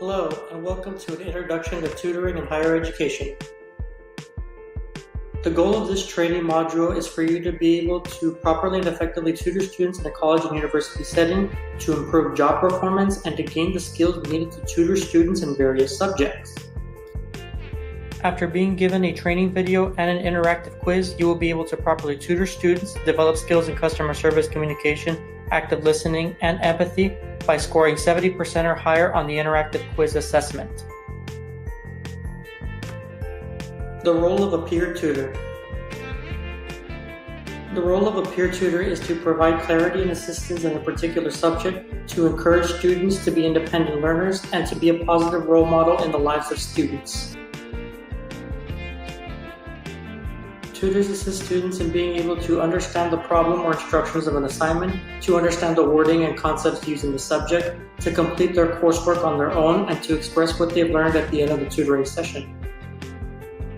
Hello, and welcome to an introduction to tutoring in higher education. The goal of this training module is for you to be able to properly and effectively tutor students in a college and university setting, to improve job performance, and to gain the skills needed to tutor students in various subjects. After being given a training video and an interactive quiz, you will be able to properly tutor students, develop skills in customer service communication, active listening, and empathy by scoring 70% or higher on the interactive quiz assessment. The role of a peer tutor. The role of a peer tutor is to provide clarity and assistance in a particular subject, to encourage students to be independent learners, and to be a positive role model in the lives of students. Tutors assist students in being able to understand the problem or instructions of an assignment, to understand the wording and concepts used in the subject, to complete their coursework on their own, and to express what they've learned at the end of the tutoring session.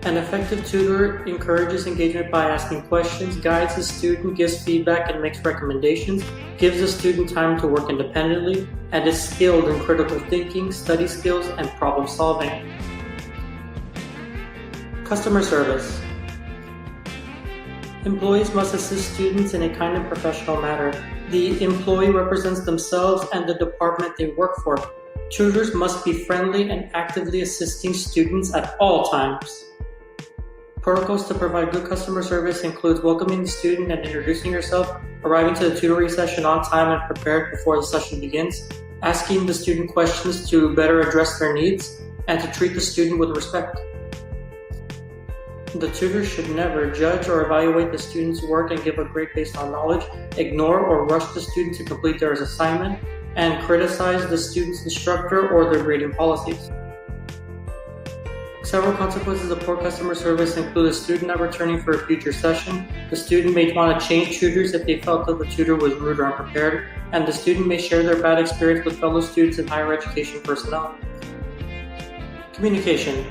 An effective tutor encourages engagement by asking questions, guides the student, gives feedback, and makes recommendations, gives the student time to work independently, and is skilled in critical thinking, study skills, and problem solving. Customer service. Employees must assist students in a kind and professional manner. The employee represents themselves and the department they work for. Tutors must be friendly and actively assisting students at all times. Protocols to provide good customer service includes welcoming the student and introducing yourself, arriving to the tutoring session on time and prepared before the session begins, asking the student questions to better address their needs, and to treat the student with respect. The tutor should never judge or evaluate the student's work and give a grade based on knowledge, ignore or rush the student to complete their assignment, and criticize the student's instructor or their grading policies. Several consequences of poor customer service include a student not returning for a future session, the student may want to change tutors if they felt that the tutor was rude or unprepared, and the student may share their bad experience with fellow students and higher education personnel. Communication.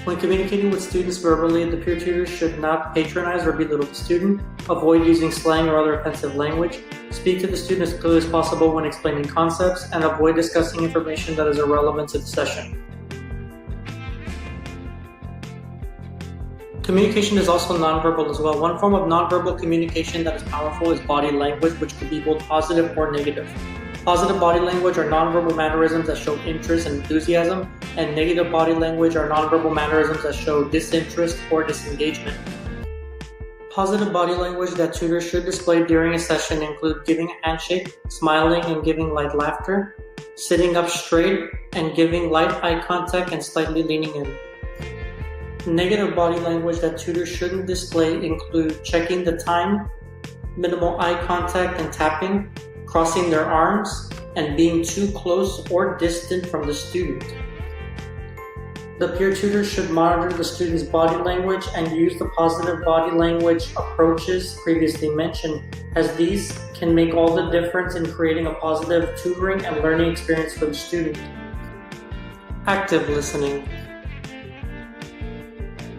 When communicating with students verbally, the peer tutor should not patronize or belittle the student, avoid using slang or other offensive language, speak to the student as clearly as possible when explaining concepts, and avoid discussing information that is irrelevant to the session. Communication is also nonverbal as well. One form of nonverbal communication that is powerful is body language, which could be both positive or negative. Positive body language are nonverbal mannerisms that show interest and enthusiasm, and negative body language are nonverbal mannerisms that show disinterest or disengagement. Positive body language that tutors should display during a session include giving a handshake, smiling and giving light laughter, sitting up straight and giving light eye contact and slightly leaning in. Negative body language that tutors shouldn't display include checking the time, minimal eye contact and tapping, crossing their arms, and being too close or distant from the student. The peer tutor should monitor the student's body language and use the positive body language approaches previously mentioned, as these can make all the difference in creating a positive tutoring and learning experience for the student. Active listening.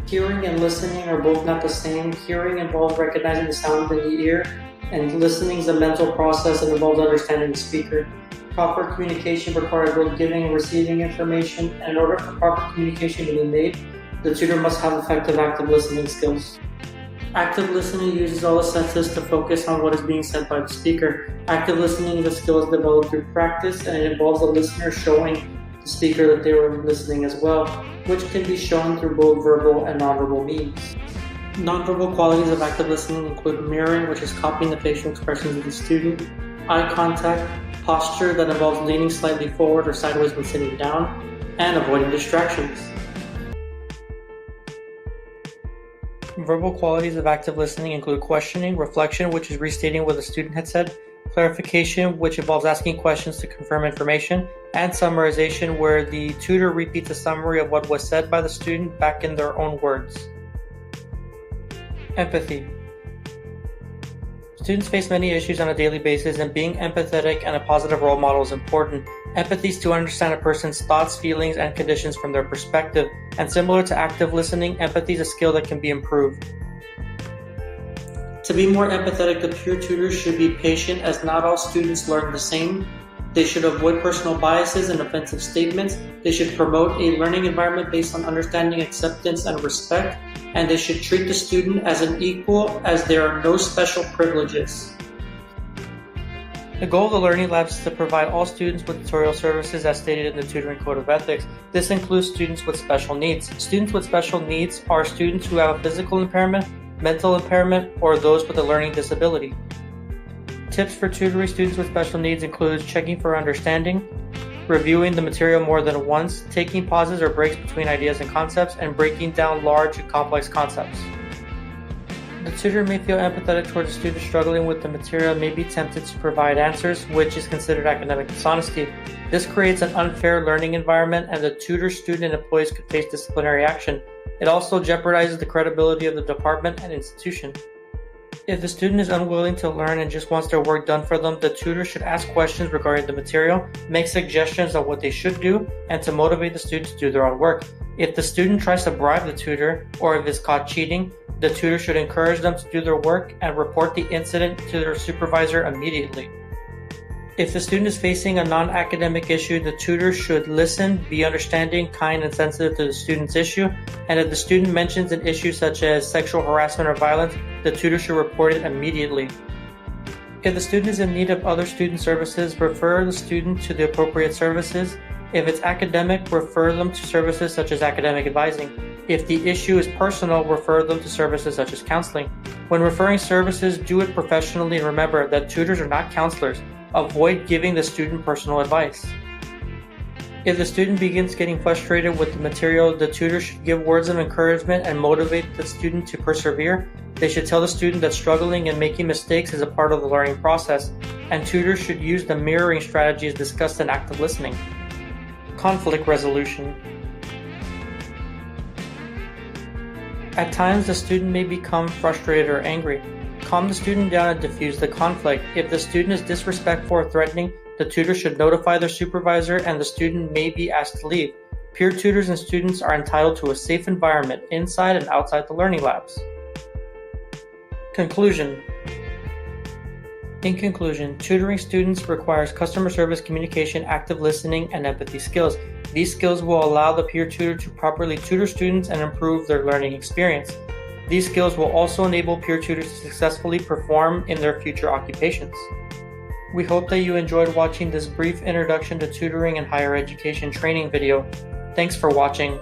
Hearing and listening are both not the same. Hearing involves recognizing the sound in the ear, and listening is a mental process and involves understanding the speaker. Proper communication requires both giving and receiving information, and in order for proper communication to be made, the tutor must have effective active listening skills. Active listening uses all the senses to focus on what is being said by the speaker. Active listening is a skill developed through practice, and it involves the listener showing the speaker that they were listening as well, which can be shown through both verbal and nonverbal means. Nonverbal qualities of active listening include mirroring, which is copying the facial expressions of the student, eye contact, posture that involves leaning slightly forward or sideways when sitting down, and avoiding distractions. Verbal qualities of active listening include questioning, reflection, which is restating what the student had said, clarification, which involves asking questions to confirm information, and summarization, where the tutor repeats a summary of what was said by the student back in their own words. Empathy. Students face many issues on a daily basis, and being empathetic and a positive role model is important. Empathy is to understand a person's thoughts, feelings, and conditions from their perspective, and similar to active listening, empathy is a skill that can be improved. To be more empathetic, the peer tutor should be patient, as not all students learn the same. They should avoid personal biases and offensive statements. They should promote a learning environment based on understanding, acceptance, and respect. And they should treat the student as an equal, as there are no special privileges. The goal of the Learning Labs is to provide all students with tutorial services as stated in the Tutoring Code of Ethics. This includes students with special needs. Students with special needs are students who have a physical impairment, mental impairment, or those with a learning disability. Tips for tutoring students with special needs include checking for understanding, reviewing the material more than once, taking pauses or breaks between ideas and concepts, and breaking down large and complex concepts. The tutor may feel empathetic towards a student struggling with the material and may be tempted to provide answers, which is considered academic dishonesty. This creates an unfair learning environment, and the tutor, student, and employees could face disciplinary action. It also jeopardizes the credibility of the department and institution. If the student is unwilling to learn and just wants their work done for them, the tutor should ask questions regarding the material, make suggestions on what they should do, and to motivate the student to do their own work. If the student tries to bribe the tutor, or if is caught cheating, the tutor should encourage them to do their work and report the incident to their supervisor immediately. If the student is facing a non-academic issue, the tutor should listen, be understanding, kind, and sensitive to the student's issue, and if the student mentions an issue such as sexual harassment or violence, the tutor should report it immediately. If the student is in need of other student services, refer the student to the appropriate services. If it's academic, refer them to services such as academic advising. If the issue is personal, refer them to services such as counseling. When referring services, do it professionally and remember that tutors are not counselors. Avoid giving the student personal advice. If the student begins getting frustrated with the material, the tutor should give words of encouragement and motivate the student to persevere. They should tell the student that struggling and making mistakes is a part of the learning process, and tutors should use the mirroring strategies discussed in active listening. Conflict resolution. At times, the student may become frustrated or angry. Calm the student down and diffuse the conflict. If the student is disrespectful or threatening, the tutor should notify their supervisor and the student may be asked to leave. Peer tutors and students are entitled to a safe environment inside and outside the learning labs. Conclusion. In conclusion, tutoring students requires customer service communication, active listening, and empathy skills. These skills will allow the peer tutor to properly tutor students and improve their learning experience. These skills will also enable peer tutors to successfully perform in their future occupations. We hope that you enjoyed watching this brief introduction to tutoring and higher education training video. Thanks for watching.